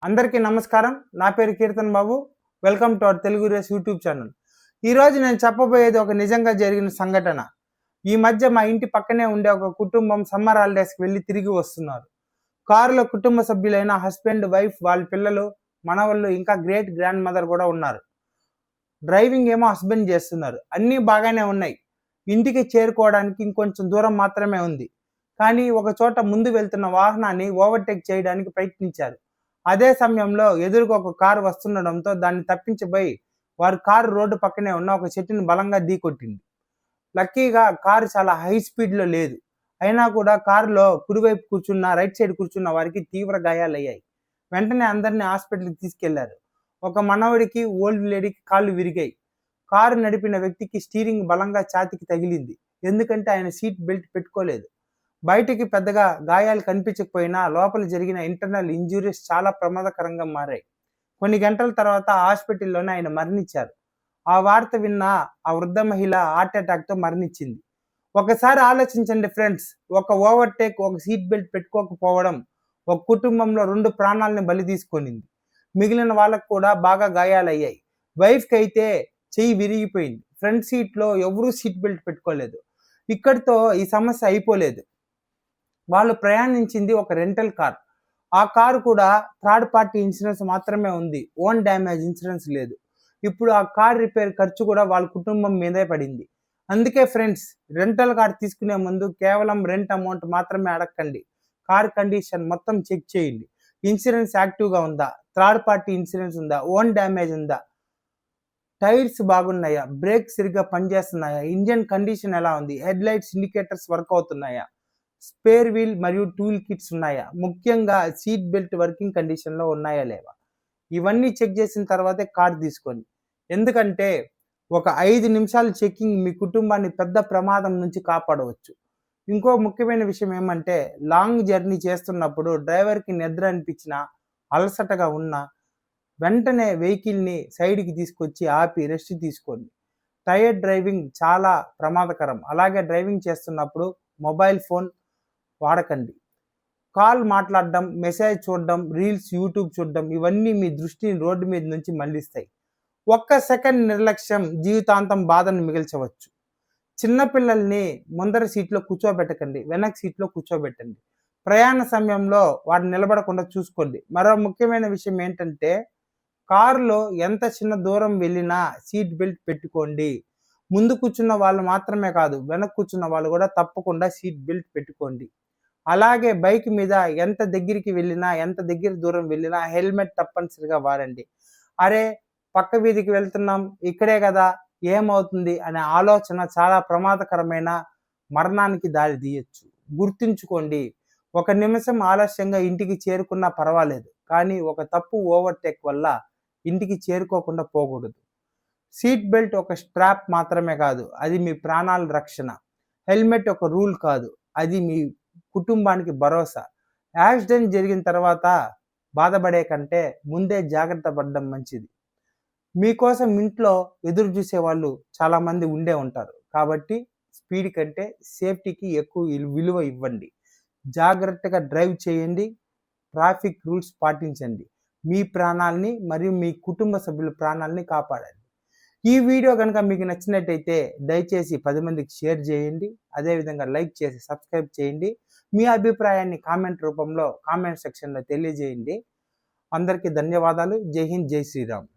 అందరికీ నమస్కారం. నా పేరు Keerthan Babu. Welcome to our Telugu race YouTube channel. ఈరోజు నేను చెప్పబోయేది ఒక నిజంగా జరిగిన సంఘటన. ఈ మధ్య మా ఇంటి పక్కనే ఉండే ఒక కుటుంబం సమ్మర్ హాలిడేస్కి వెళ్ళి తిరిగి వస్తున్నారు. కారులో కుటుంబ సభ్యులైన హస్బెండ్, వైఫ్, వాళ్ళ పిల్లలు, మనవళ్ళు, ఇంకా గ్రేట్ గ్రాండ్ మదర్ కూడా ఉన్నారు. డ్రైవింగ్ ఏమో హస్బెండ్ చేస్తున్నారు. అన్నీ బాగానే ఉన్నాయి. ఇంటికి చేరుకోవడానికి ఇంకొంచెం దూరం మాత్రమే ఉంది. కానీ ఒక చోట ముందు వెళ్తున్న వాహనాన్ని ఓవర్టేక్ చేయడానికి ప్రయత్నించారు. అదే సమయంలో ఎదురుగా ఒక కారు వస్తుండడంతో దాన్ని తప్పించబోయి వారి కారు రోడ్డు పక్కనే ఉన్న ఒక చెట్టుని బలంగా ఢీకొట్టింది. లక్కీగా కారు చాలా హై స్పీడ్లో లేదు. అయినా కూడా కారులో కుడివైపు కూర్చున్న, రైట్ సైడ్ కూర్చున్న వారికి తీవ్ర గాయాలయ్యాయి. వెంటనే అందరినీ హాస్పిటల్కి తీసుకెళ్లారు. ఒక మనవడికి, ఓల్డ్ లేడీకి కాళ్ళు విరిగాయి. కారు నడిపిన వ్యక్తికి స్టీరింగ్ బలంగా ఛాతీకి తగిలింది. ఎందుకంటే ఆయన సీట్ బెల్ట్ పెట్టుకోలేదు. బయటికి పెద్దగా గాయాలు కనిపించకపోయినా లోపల జరిగిన ఇంటర్నల్ ఇంజురీస్ చాలా ప్రమాదకరంగా మారాయి. కొన్ని గంటల తర్వాత హాస్పిటల్లోనే ఆయన మరణించారు. ఆ వార్త విన్న ఆ వృద్ధ మహిళ హార్ట్ అటాక్తో మరణించింది. ఒకసారి ఆలోచించండి ఫ్రెండ్స్, ఒక ఓవర్టేక్, ఒక సీట్ బెల్ట్ పెట్టుకోకపోవడం ఒక కుటుంబంలో 2 ప్రాణాలను బలి తీసుకొనింది. మిగిలిన వాళ్ళకు కూడా బాగా గాయాలయ్యాయి. వైఫ్కి అయితే చెయ్యి విరిగిపోయింది. ఫ్రంట్ సీట్లో ఎవరూ సీట్ బెల్ట్ పెట్టుకోలేదు. ఇక్కడితో ఈ సమస్య అయిపోలేదు. వాళ్ళు ప్రయాణించింది ఒక రెంటల్ కార్. ఆ కారు కూడా థర్డ్ పార్టీ ఇన్సూరెన్స్ మాత్రమే ఉంది. ఓన్ డ్యామేజ్ ఇన్సూరెన్స్ లేదు. ఇప్పుడు ఆ కార్ రిపేర్ ఖర్చు కూడా వాళ్ళ కుటుంబం మీదే పడింది. అందుకే ఫ్రెండ్స్, రెంటల్ కార్ తీసుకునే ముందు కేవలం రెంట్ అమౌంట్ మాత్రమే అడగండి. కార్ కండిషన్ మొత్తం చెక్ చేయండి. ఇన్సూరెన్స్ యాక్టివ్గా ఉందా, థర్డ్ పార్టీ ఇన్సూరెన్స్ ఉందా, ఓన్ డ్యామేజ్ ఉందా, టైర్స్ బాగున్నాయా, బ్రేక్స్ సరిగ్గా పనిచేస్తున్నాయా, ఇంజన్ కండిషన్ ఎలా ఉంది, హెడ్ లైట్స్, ఇండికేటర్స్ వర్క్ అవుతున్నాయా, స్పేర్ వీల్ మరియు టూల్ కిట్స్ ఉన్నాయా, ముఖ్యంగా సీట్ బెల్ట్ వర్కింగ్ కండిషన్లో ఉన్నాయా లేవా, ఇవన్నీ చెక్ చేసిన తర్వాతే కార్ తీసుకోండి. ఎందుకంటే ఒక 5 నిమిషాల చెకింగ్ మీ కుటుంబాన్ని పెద్ద ప్రమాదం నుంచి కాపాడవచ్చు. ఇంకో ముఖ్యమైన విషయం ఏమంటే, లాంగ్ జర్నీ చేస్తున్నప్పుడు డ్రైవర్కి నిద్ర అనిపించినా, అలసటగా ఉన్నా వెంటనే వెహికల్ని సైడ్కి తీసుకొచ్చి ఆపి రెస్ట్ తీసుకోండి. టైర్ డ్రైవింగ్ చాలా ప్రమాదకరం. అలాగే డ్రైవింగ్ చేస్తున్నప్పుడు మొబైల్ ఫోన్ వాడకండి. కాల్ మాట్లాడడం, మెసేజ్ చూడడం, రీల్స్, యూట్యూబ్ చూడడం, ఇవన్నీ మీ దృష్టిని రోడ్డు మీద నుంచి మళ్లిస్తాయి. ఒక్క సెకండ్ నిర్లక్ష్యం జీవితాంతం బాధను మిగిల్చవచ్చు. చిన్నపిల్లల్ని ముందర సీట్లో కూర్చోబెట్టకండి, వెనక్ సీట్లో కూర్చోబెట్టండి. ప్రయాణ సమయంలో వారిని నిలబడకుండా చూసుకోండి. మరో ముఖ్యమైన విషయం ఏంటంటే, కారులో ఎంత చిన్న దూరం వెళ్ళినా సీట్ బెల్ట్ పెట్టుకోండి. ముందు కూర్చున్న వాళ్ళు మాత్రమే కాదు, వెనక్కి కూర్చున్న వాళ్ళు కూడా తప్పకుండా సీట్ బెల్ట్ పెట్టుకోండి. అలాగే బైక్ మీద ఎంత దగ్గరికి వెళ్ళినా, ఎంత దగ్గర దూరం వెళ్ళినా హెల్మెట్ తప్పనిసరిగా వాడండి. అరే, పక్క వీధికి వెళ్తున్నాం, ఇక్కడే కదా, ఏమవుతుంది అనే ఆలోచన చాలా ప్రమాదకరమైన మరణానికి దారి తీయచ్చు. గుర్తుంచుకోండి, 1 నిమిషం ఆలస్యంగా ఇంటికి చేరుకున్నా పర్వాలేదు, కానీ ఒక తప్పు ఓవర్టేక్ వల్ల ఇంటికి చేరుకోకుండా పోకూడదు. సీట్ బెల్ట్ ఒక స్ట్రాప్ మాత్రమే కాదు, అది మీ ప్రాణాల రక్షణ. హెల్మెట్ ఒక రూల్ కాదు, అది మీ కుటుంబానికి భరోసా. యాక్సిడెంట్ జరిగిన తర్వాత బాధపడే కంటే ముందే జాగ్రత్త పడడం మంచిది. మీకోసం ఇంట్లో ఎదురు చూసే వాళ్ళు చాలామంది ఉండే ఉంటారు. కాబట్టి స్పీడ్ కంటే సేఫ్టీకి ఎక్కువ విలువ ఇవ్వండి. జాగ్రత్తగా డ్రైవ్ చేయండి. ట్రాఫిక్ రూల్స్ పాటించండి. మీ ప్రాణాలని మరియు మీ కుటుంబ సభ్యుల ప్రాణాలని కాపాడండి. ఈ వీడియో కనుక మీకు నచ్చినట్టయితే దయచేసి 10 మందికి షేర్ చేయండి. అదేవిధంగా లైక్ చేసి సబ్స్క్రైబ్ చేయండి. మీ అభిప్రాయాన్ని కామెంట్ రూపంలో కామెంట్ సెక్షన్లో తెలియజేయండి. అందరికీ ధన్యవాదాలు. జై హింద్, జై శ్రీరామ్.